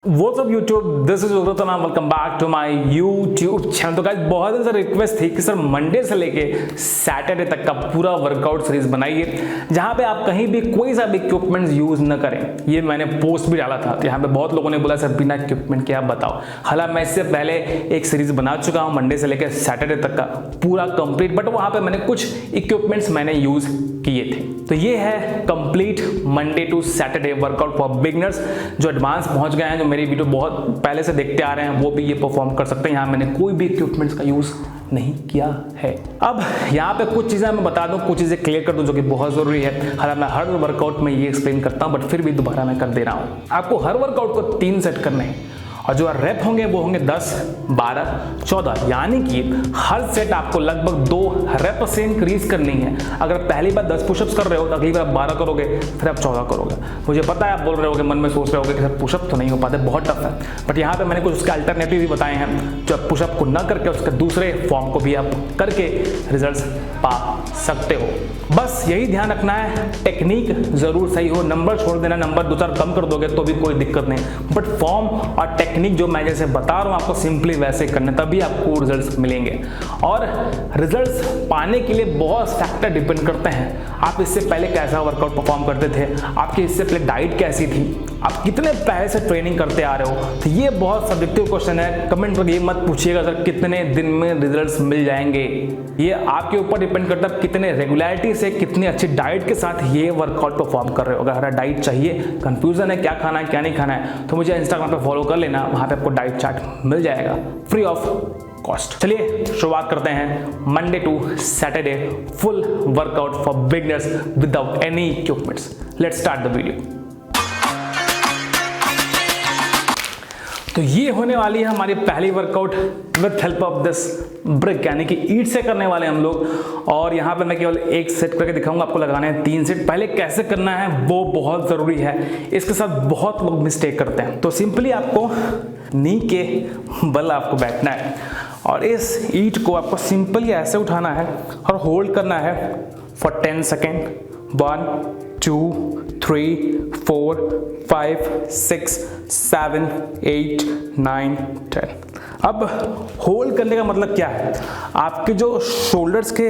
What's up YouTube? This is Ugratan and welcome back to my YouTube channel। तो guys बहुत दिन से request थी कि सर मंडे से लेके सैटरडे तक का पूरा वर्कआउट सीरीज बनाइए जहां पे आप कहीं भी कोई सा भी इक्विपमेंट्स यूज न करें। ये मैंने पोस्ट भी डाला था, तो यहाँ पे बहुत लोगों ने बोला सर बिना इक्विपमेंट के आप बताओ। हालांकि मैं इससे पहले एक सीरीज बना चुका हूँ मंडे से लेकर सैटरडे तक का पूरा कंप्लीट, बट वहाँ पे मैंने कुछ इक्विपमेंट्स मैंने यूज किए थे। तो ये है complete Monday to Saturday workout for beginners. जो एडवांस पहुंच गए हैं, जो मेरी वीडियो बहुत पहले से देखते आ रहे हैं, वो भी ये परफॉर्म कर सकते हैं। यहाँ मैंने कोई भी इक्विपमेंट्स का यूज नहीं किया है। अब यहाँ पे कुछ चीजें मैं बता दूं, कुछ चीजें क्लियर कर दूं जो कि बहुत जरूरी है। हालांकि मैं हर वर्कआउट में ये एक्सप्लेन करता हूं, बट फिर भी दोबारा मैं कर दे रहा हूं। आपको हर वर्कआउट को 3 सेट करने हैं और जो रेप होंगे वो होंगे 10, 12, 14, यानी कि हर सेट आपको लगभग 2 रेप से इंक्रीज करनी है। अगर पहली बार 10 पुशअप्स कर रहे हो तो अगली बार आप 12 करोगे, फिर आप 14 करोगे। मुझे पता है आप बोल रहे होगे, मन में सोच रहे होगे कि सर पुशअप तो नहीं हो पाते, बहुत टफ है, बट यहाँ पे मैंने कुछ उसके अल्टरनेटिव भी बताए हैं जो आप पुशअप को ना करके उसके दूसरे फॉर्म को भी आप करके रिजल्ट्स पा सकते हो। बस यही ध्यान रखना है, टेक्निक जरूर सही हो। नंबर छोड़ देना, नंबर 2-4 कम कर दोगे तो भी कोई दिक्कत नहीं, बट फॉर्म और टेक्निक जो मैं जैसे बता रहा हूं आपको सिंपली वैसे करने, तभी आपको रिजल्ट्स मिलेंगे। और रिजल्ट्स पाने के लिए बहुत फैक्टर डिपेंड करते हैं। आप इससे पहले कैसा वर्कआउट परफॉर्म करते थे, आपकी इससे पहले डाइट कैसी थी, आप कितने पहले से ट्रेनिंग करते आ रहे हो। तो ये बहुत सब्जेक्टिव क्वेश्चन है। कमेंट पर ये मत पूछिएगा सर कितने दिन में रिजल्ट्स मिल जाएंगे। ये आपके ऊपर डिपेंड करता है कितने रेगुलरिटी से, कितनी अच्छी डाइट के साथ ये वर्कआउट परफॉर्म कर रहे हो। अगर डाइट चाहिए, कंफ्यूजन है क्या खाना है क्या नहीं खाना है, तो मुझे इंस्टाग्राम पे फॉलो कर लेना, वहां पे आपको डाइट चार्ट मिल जाएगा फ्री ऑफ कॉस्ट। चलिए शुरुआत करते हैं Monday to Saturday full workout for beginners without any equipments. Let's start the video. तो ये होने वाली है हमारी पहली workout with help of this brick, यानी कि ईंट से करने वाले हम लोग। और यहाँ पे मैं केवल एक सेट करके दिखाऊंगा, आपको लगाने हैं 3 सेट। पहले कैसे करना है वो बहुत ज़रूरी है, इसके साथ बहुत लोग मिस्टेक करते हैं। तो सिंपली आपको नी के बल आपको बैठना है और इस ईंट को आपको सिंपली ऐसे उठाना है और होल्ड करना है फॉर 10 सेकेंड। 1 2 3 4 5 6 7 8 9 10। अब होल्ड करने का मतलब क्या है, आपके जो शोल्डर्स के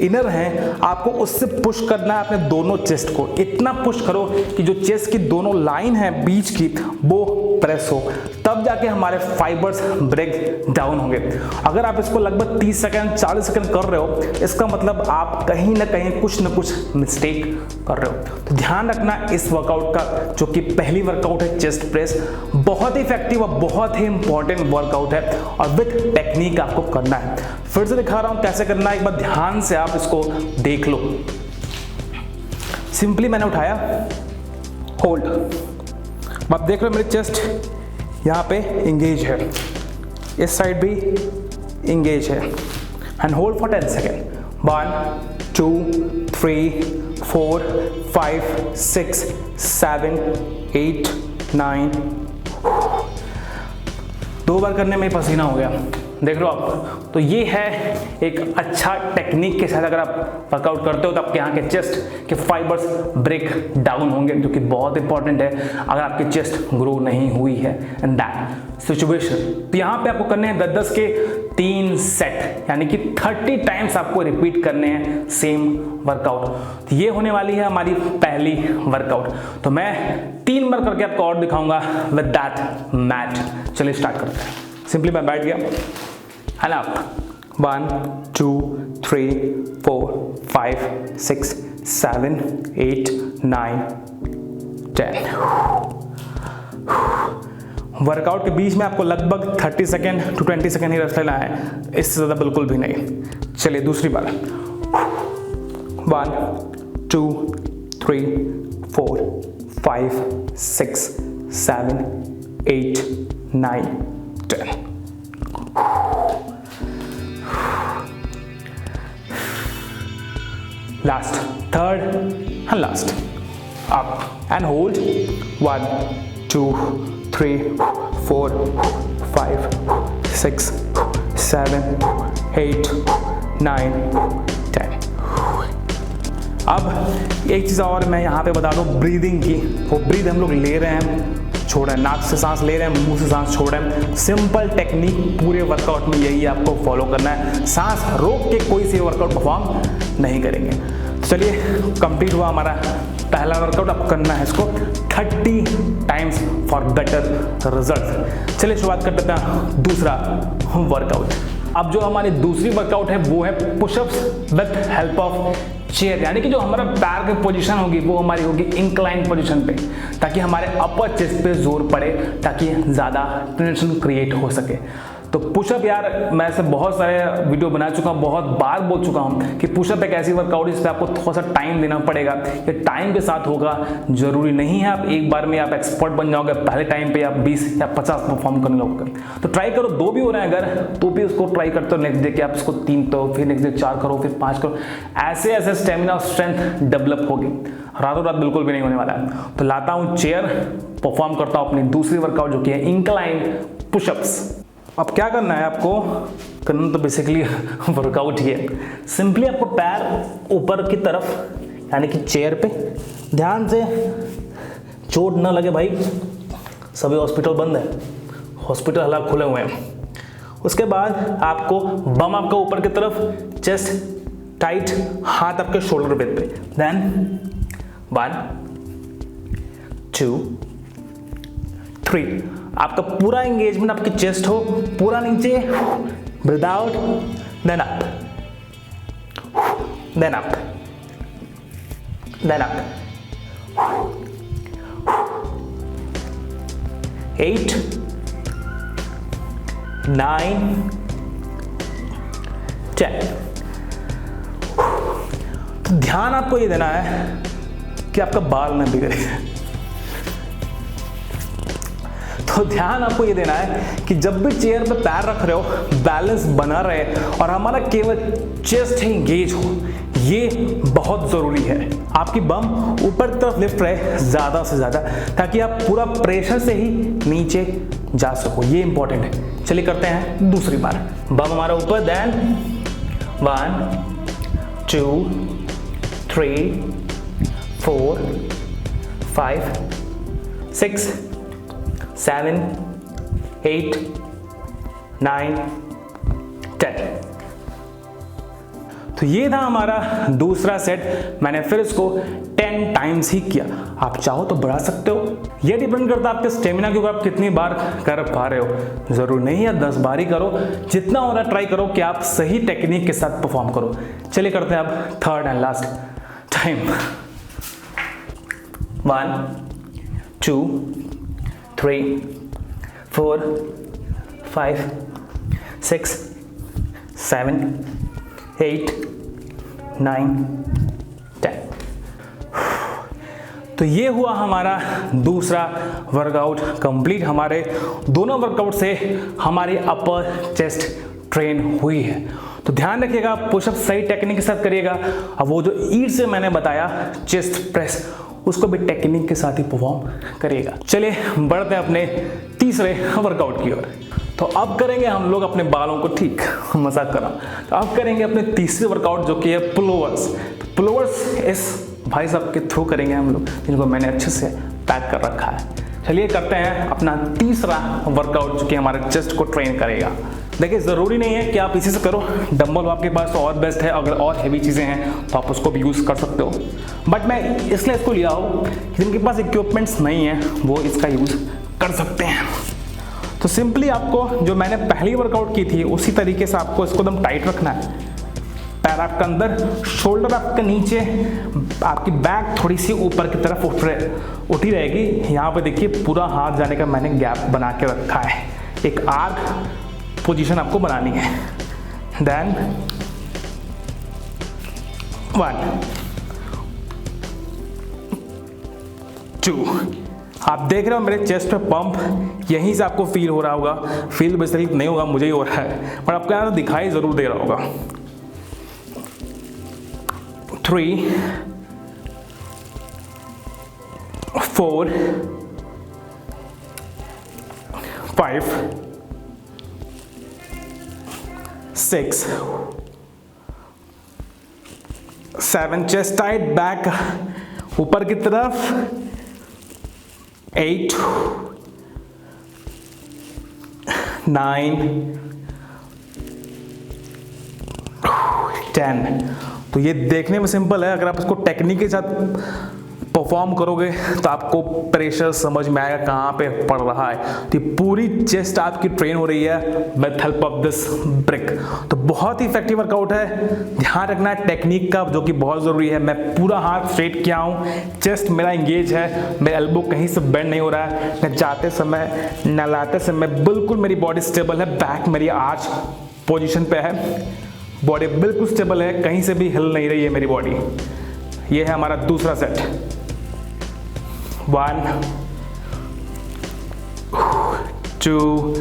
इनर हैं आपको उससे पुश करना है अपने दोनों चेस्ट को। इतना पुश करो कि जो चेस्ट की दोनों लाइन है बीच की वो प्रेस हो, तब जाके हमारे फाइबर्स ब्रेक डाउन होंगे। अगर आप इसको लगभग 30 सेकंड 40 सेकंड कर रहे हो, इसका मतलब आप कहीं ना कहीं कुछ ना कुछ मिस्टेक कर रहे हो। तो ध्यान रखना इस वर्कआउट का, जो कि पहली वर्कआउट है चेस्ट प्रेस, बहुत ही इफेक्टिव और बहुत ही इंपॉर्टेंट वर्कआउट है और विद टेक्निक आपको करना है। फिर से दिखा रहा हूं कैसे करना है, एक बार ध्यान से आप इसको देख लो। सिंपली मैंने उठाया, होल्ड, आप देख रहे हो मेरी चेस्ट यहाँ पे इंगेज है, इस साइड भी इंगेज है, एंड होल्ड फॉर 10 सेकेंड। 1 2 3 4 5 6 7 8 9। 2 बार करने में पसीना हो गया, देख लो आप। तो ये है एक अच्छा टेक्निक के साथ अगर आप वर्कआउट करते हो तो आपके यहाँ के चेस्ट के फाइबर्स ब्रेक डाउन होंगे, जो कि बहुत इंपॉर्टेंट है अगर आपकी चेस्ट ग्रो नहीं हुई है इन दैट सिचुएशन। तो यहाँ पे आपको करने हैं 10-10 के 3 सेट, यानी कि 30 टाइम्स आपको रिपीट करने हैं सेम वर्कआउट। तो ये होने वाली है हमारी पहली वर्कआउट। तो मैं 3 बार करके आपको और दिखाऊंगा विद दैट मैट। चलिए स्टार्ट करते हैं। सिंपली मैं बैठ गया, and up 1 2 3 4 5 6 7 8 9 10। वर्कआउट के बीच में आपको लगभग 30 सेकेंड टू 20 सेकेंड ही रेस्ट लेना है, इससे ज़्यादा बिल्कुल भी नहीं। चलिए दूसरी बार, 1 2 3 4 5 6 7 8 9 10। Last, third and last. Up and hold. 1 2 3 4 5 6 7 8 9 10। अब एक चीज़ और मैं यहाँ पे बता दूँ ब्रीदिंग की। वो ब्रीद हम लोग ले रहे हैं छोड़ रहे हैं, नाक से सांस ले रहे हैं, मुंह से सांस छोड़ रहे हैं। सिंपल टेक्निक पूरे वर्कआउट में यही आपको फॉलो करना है। सांस रोक के कोई से वर्कआउट परफॉर्म नहीं करेंगे। चलिए कंप्लीट हुआ हमारा पहला वर्कआउट। अब करना है इसको 30 टाइम्स फॉर बेटर रिजल्ट। चलिए शुरुआत कर देते हैं दूसरा वर्कआउट। अब जो हमारी दूसरी वर्कआउट है वो है pushups with help of chair, यानी कि जो हमारा पैर की पोजीशन होगी वो हमारी होगी इंक्लाइन पोजीशन पे, ताकि हमारे अपर चेस्ट पे जोर पड़े, ताकि ज़्यादा टेंशन क्रिएट हो सके। तो पुशअप यार मैं ऐसे बहुत सारे वीडियो बना चुका हूँ, बहुत बार बोल चुका हूँ कि पुशअप एक ऐसी वर्कआउट है जिस पर आपको थोड़ा सा टाइम देना पड़ेगा। ये टाइम के साथ होगा, जरूरी नहीं है आप एक बार में आप एक्सपर्ट बन जाओगे, पहले टाइम पे आप 20 या 50 परफॉर्म करने लगोगे। तो ट्राई करो, 2 भी हो रहे हैं अगर तो भी उसको ट्राई करते हो। नेक्स्ट डे के आप उसको 3 तो फिर नेक्स्ट डे 4 करो, फिर 5 करो। ऐसे ऐसे स्टेमिना और स्ट्रेंथ डेवलप होगी, रातों रात बिल्कुल भी नहीं होने वाला है। तो लाता हूँ चेयर, परफॉर्म करता हूँ अपनी दूसरी वर्कआउट जो कि है इंक्लाइन पुशअप्स। अब क्या करना है आपको, करना तो बेसिकली वर्कआउट ही है। सिंपली आपको पैर ऊपर की तरफ यानी कि चेयर पे, ध्यान से, चोट ना लगे भाई, सभी हॉस्पिटल बंद है, हॉस्पिटल हालात खुले हुए हैं। उसके बाद आपको बम आपका ऊपर की तरफ, चेस्ट टाइट, हाथ आपके शोल्डर बेड पे। देन 1 2 3, आपका पूरा एंगेजमेंट आपकी चेस्ट हो, पूरा नीचे, breathe out, then up, then up, then up. 8 9 10। तो ध्यान आपको ये देना है कि आपका बाल न बिगड़े। तो ध्यान आपको ये देना है कि जब भी चेयर पे पैर रख रहे हो बैलेंस बना रहे और हमारा केवल चेस्ट ही एंगेज हो, ये बहुत जरूरी है। आपकी बम ऊपर की तरफ लिफ्ट रहे ज्यादा से ज्यादा, ताकि आप पूरा प्रेशर से ही नीचे जा सको, ये इंपॉर्टेंट है। चलिए करते हैं दूसरी बार। बम हमारा ऊपर, देन 1 2 3 4 5 6 7 8 9 10। तो ये था हमारा दूसरा सेट। मैंने फिर इसको 10 टाइम्स ही किया। आप चाहो तो बढ़ा सकते हो, ये डिपेंड करता है आपके स्टेमिना के ऊपर, आप कितनी बार कर पा रहे हो। जरूर नहीं है 10 बार ही करो, जितना हो रहा ट्राई करो कि आप सही टेक्निक के साथ परफॉर्म करो। चलिए करते हैं अब थर्ड एंड लास्ट टाइम। 1 2 3 4 5 6 7 8 9 10। तो ये हुआ हमारा दूसरा वर्कआउट कंप्लीट। हमारे दोनों वर्कआउट से हमारी अपर चेस्ट ट्रेन हुई है। तो ध्यान रखिएगा, पुशअप सही टेक्निक के साथ करिएगा। अब वो जो ईट से मैंने बताया चेस्ट प्रेस, उसको भी टेक्निक के साथ ही परफॉर्म करिएगा। चलिए बढ़ते हैं अपने तीसरे वर्कआउट की ओर। तो अब करेंगे हम लोग अपने बालों को ठीक, मजाक कर रहा हूं। तो अब करेंगे अपने तीसरे वर्कआउट जो कि है पुलोवर्स। पुलोवर्स इस भाई साहब के थ्रू करेंगे हम लोग, जिनको मैंने अच्छे से पैक कर रखा है। चलिए करते हैं अपना तीसरा वर्कआउट जो कि हमारे चेस्ट को ट्रेन करेगा। देखिए ज़रूरी नहीं है कि आप इसी से करो, डंबल आपके पास तो और बेस्ट है। अगर और हैवी चीज़ें हैं तो आप उसको भी यूज़ कर सकते हो, बट मैं इसलिए इसको लिया हूँ कि जिनके पास इक्विपमेंट्स नहीं है वो इसका यूज़ कर सकते हैं। तो सिंपली आपको जो मैंने पहली वर्कआउट की थी उसी तरीके से आपको इसको एकदम टाइट रखना है। पैर आपका अंदर, शोल्डर आपका नीचे, आपकी बैक थोड़ी सी ऊपर की तरफ उठी रहेगी। यहाँ पे देखिए पूरा हाथ जाने का मैंने गैप बना के रखा है। एक आर्क पोजीशन आपको बनानी है। देन 1 2। आप देख रहे हो मेरे चेस्ट पे पंप, यहीं से आपको फील हो रहा होगा। फील बेसिकली नहीं होगा, मुझे ही हो रहा है, पर आपको यहाँ दिखाई जरूर दे रहा होगा। 3 4 5 6 7, चेस्ट टाइट, बैक ऊपर की तरफ, 8 9, 10। तो ये देखने में सिंपल है, अगर आप इसको टेक्निक के साथ परफॉर्म करोगे तो आपको प्रेशर समझ में आएगा कहाँ पे पड़ रहा है। तो ये पूरी चेस्ट आपकी ट्रेन हो रही है with help of this brick. तो बहुत ही इफेक्टिव वर्कआउट है। ध्यान रखना है टेक्निक का, जो कि बहुत ज़रूरी है। मैं पूरा हाथ स्ट्रेट किया हूँ, चेस्ट मेरा इंगेज है, मेरा एल्बो कहीं से बेंड नहीं हो रहा है, न जाते समय न लाते समय, बिल्कुल मेरी बॉडी स्टेबल है। बैक मेरी आर्च पोजिशन पे है, बॉडी बिल्कुल स्टेबल है, कहीं से भी हिल नहीं रही है मेरी बॉडी। ये है हमारा दूसरा सेट। 1, 2,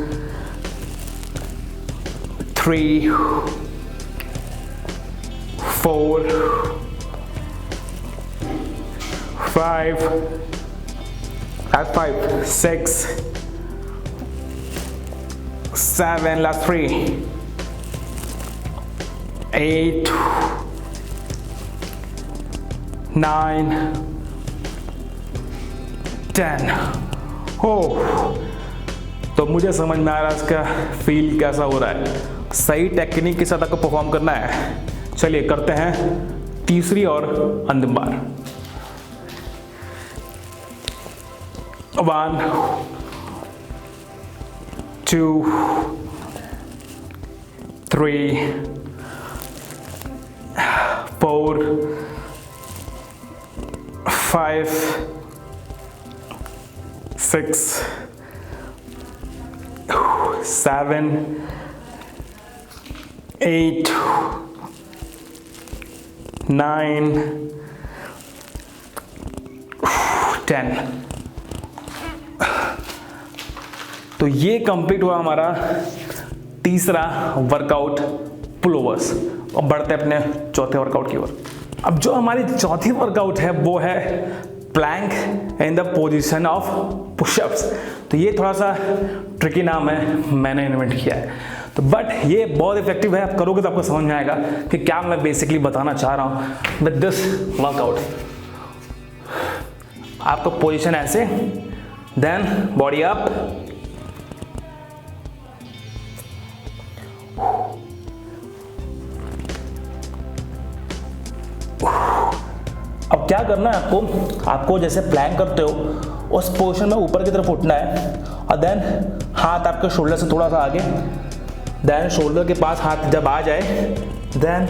3, 4, 5, that's 5, 6, 7, last 3, 8, 9, 10। हो तो मुझे समझ में आ रहा है इसका फील कैसा हो रहा है। सही टेक्निक के साथ आपको परफॉर्म करना है। चलिए करते हैं तीसरी और अंतिम बार। 1, 2, 3, 4, 5, 6, 7, 8, 9, 10। तो ये कंप्लीट हुआ हमारा तीसरा वर्कआउट पुलोवर्स। अब बढ़ते हैं अपने चौथे वर्कआउट की ओर। अब जो हमारी चौथी वर्कआउट है वो है plank in the position of pushups. तो ये थोड़ा सा ट्रिकी नाम है, मैंने इन्वेंट किया है, तो बट ये बहुत इफेक्टिव है। आप करोगे तो आपको समझ में आएगा कि क्या मैं बेसिकली बताना चाह रहा हूँ विद दिस वर्कआउट। आपका पोजीशन ऐसे, देन बॉडी अप, अब क्या करना है आपको जैसे प्लैंक करते हो उस पोजीशन में ऊपर की तरफ उठना है, और देन हाथ आपके शोल्डर से थोड़ा सा आगे, देन शोल्डर के पास हाथ जब आ जाए देन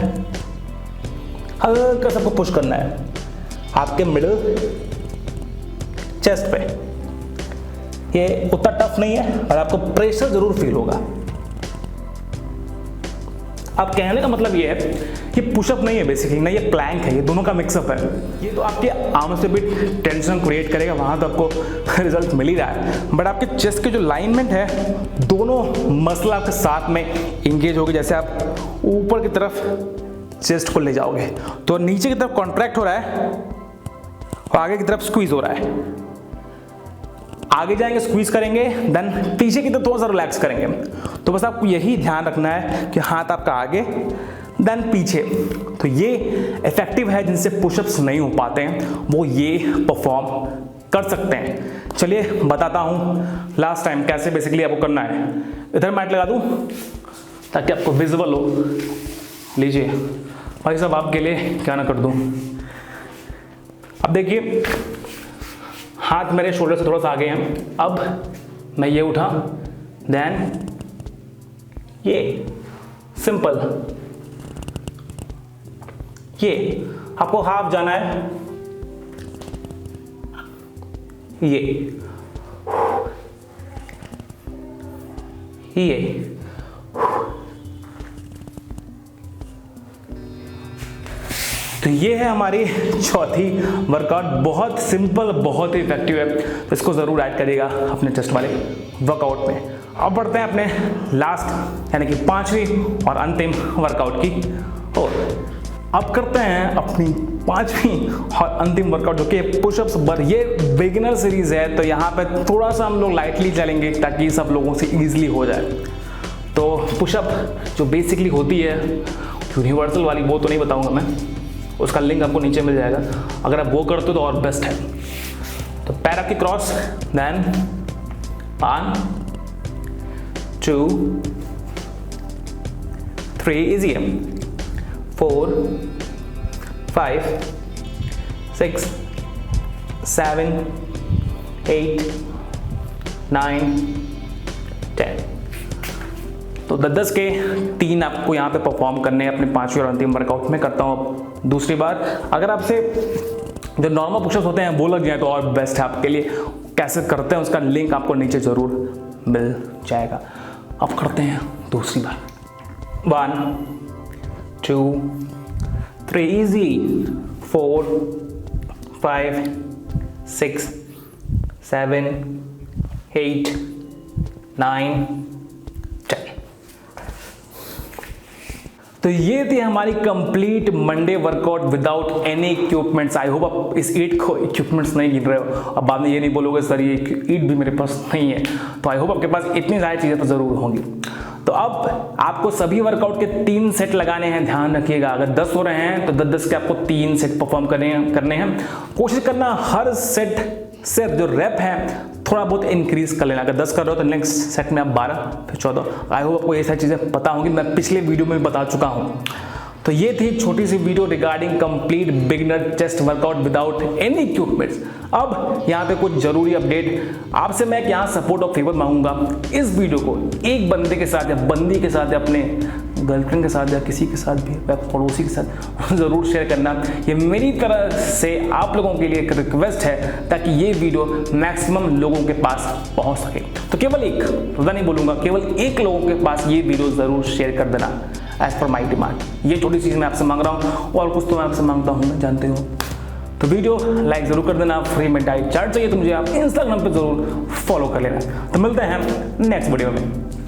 हल्का सा पुश करना है आपके मिडिल चेस्ट पे। ये उतना टफ नहीं है और आपको प्रेशर जरूर फील होगा। अब कहने का मतलब ये है कि पुशअप नहीं है बेसिकली, ना ये प्लैंक है, ये दोनों का मिक्सअप है। ये तो आपके आर्म से भी टेंशन क्रिएट करेगा, वहां तो आपको रिजल्ट मिल ही रहा है, बट आपके चेस्ट के जो लाइनमेंट है दोनों मसल आपके साथ में इंगेज होगी। जैसे आप ऊपर की तरफ चेस्ट को ले जाओगे तो नीचे की तरफ कॉन्ट्रैक्ट हो रहा है और आगे की तरफ स्क्वीज हो रहा है। आगे जाएंगे स्क्वीज करेंगे, देन पीछे की तरफ थोड़ा सा रिलैक्स करेंगे। तो बस आपको यही ध्यान रखना है कि हाथ आपका आगे देन पीछे। तो ये इफेक्टिव है, जिनसे पुशअप्स नहीं हो पाते हैं वो ये परफॉर्म कर सकते हैं। चलिए बताता हूँ लास्ट टाइम कैसे बेसिकली आपको करना है। इधर मैट लगा दूँ ताकि आपको विजिबल हो। लीजिए भाई साहब, आपके लिए क्या ना कर दूँ। अब देखिए हाथ मेरे शोल्डर से थोड़ा सा आगे हैं। अब मैं ये उठा, देन ये सिंपल, ये आपको हाफ जाना है, ये तो ये है हमारी चौथी वर्कआउट। बहुत सिंपल, बहुत ही इफेक्टिव है, तो इसको ज़रूर ऐड करिएगा अपने चेस्ट वाले वर्कआउट में। अब बढ़ते हैं अपने लास्ट यानी कि पांचवी और अंतिम वर्कआउट की ओर। अब करते हैं अपनी पांचवी और अंतिम वर्कआउट जो कि पुशअप्स। पर ये बिगिनर सीरीज है तो यहाँ पे थोड़ा सा हम लोग लाइटली चलेंगे ताकि सब लोगों से ईजिली हो जाए। तो पुशअप जो बेसिकली होती है यूनिवर्सल वाली, वो तो नहीं बताऊंगा मैं, उसका लिंक आपको नीचे मिल जाएगा। अगर आप वो करते हो तो और बेस्ट है। तो पैर आपकी क्रॉस, देन ऑन, 2 3 इजी है, 4 5 6 7 8 9 10। तो 10 के 3 आपको यहाँ पे परफॉर्म करने हैं अपने 5वें और अंतिम वर्कआउट में। करता हूँ दूसरी बार। अगर आपसे जो नॉर्मल पुशअप्स होते हैं वो लग जाए तो और बेस्ट है आपके लिए। कैसे करते हैं उसका लिंक आपको नीचे ज़रूर मिल जाएगा। अब करते हैं दूसरी बार। 1 2 3 इजी, 4 5 6 7 8 9 10। तो ये थी हमारी complete Monday workout without any equipments. I hope आप इस ईट को इक्विपमेंट्स नहीं गिन रहे हो। अब बाद में ये नहीं बोलोगे सर ये ईट भी मेरे पास नहीं है। तो आई होप आपके पास इतनी सारी चीज़ें तो ज़रूर होंगी। तो अब आपको सभी वर्कआउट के 3 सेट लगाने हैं। ध्यान रखिएगा, अगर 10 हो रहे हैं तो 10-10 के आपको 3 सेट परफॉर्म करने हैं। कोशिश करना हर सेट से जो रैप है थोड़ा बहुत इंक्रीज कर लेना। अगर 10 कर रहे हो तो नेक्स्ट सेट में आप 12 फिर 14। आई होप आपको ये सारी चीज़ें पता होंगी, मैं पिछले वीडियो में भी बता चुका हूँ। तो ये थी छोटी सी video regarding complete beginner chest workout without any equipments. अब यहाँ पे कुछ जरूरी अपडेट आपसे मैं यहाँ सपोर्ट और फेवर मांगूंगा। इस वीडियो को एक बंदे के साथ या बंदी के साथ या अपने गर्लफ्रेंड के साथ या किसी के साथ भी या पड़ोसी के साथ ज़रूर शेयर करना। ये मेरी तरह से आप लोगों के लिए एक रिक्वेस्ट है ताकि ये वीडियो मैक्सिमम लोगों के पास पहुंच सके। तो केवल एक, ज़्यादा नहीं बोलूँगा, केवल एक लोगों के पास ये वीडियो ज़रूर शेयर कर देना एज पर माई डिमांड। ये छोटी चीज़ मैं आपसे मांग रहा हूँ और कुछ तो मैं आपसे मांगता हूँ, जानते हो। तो वीडियो लाइक ज़रूर कर देना। फ्री में डाइट चार्ट चाहिए तो मुझे आप इंस्टाग्राम पे ज़रूर फॉलो कर लेना। तो मिलते हैं नेक्स्ट वीडियो में।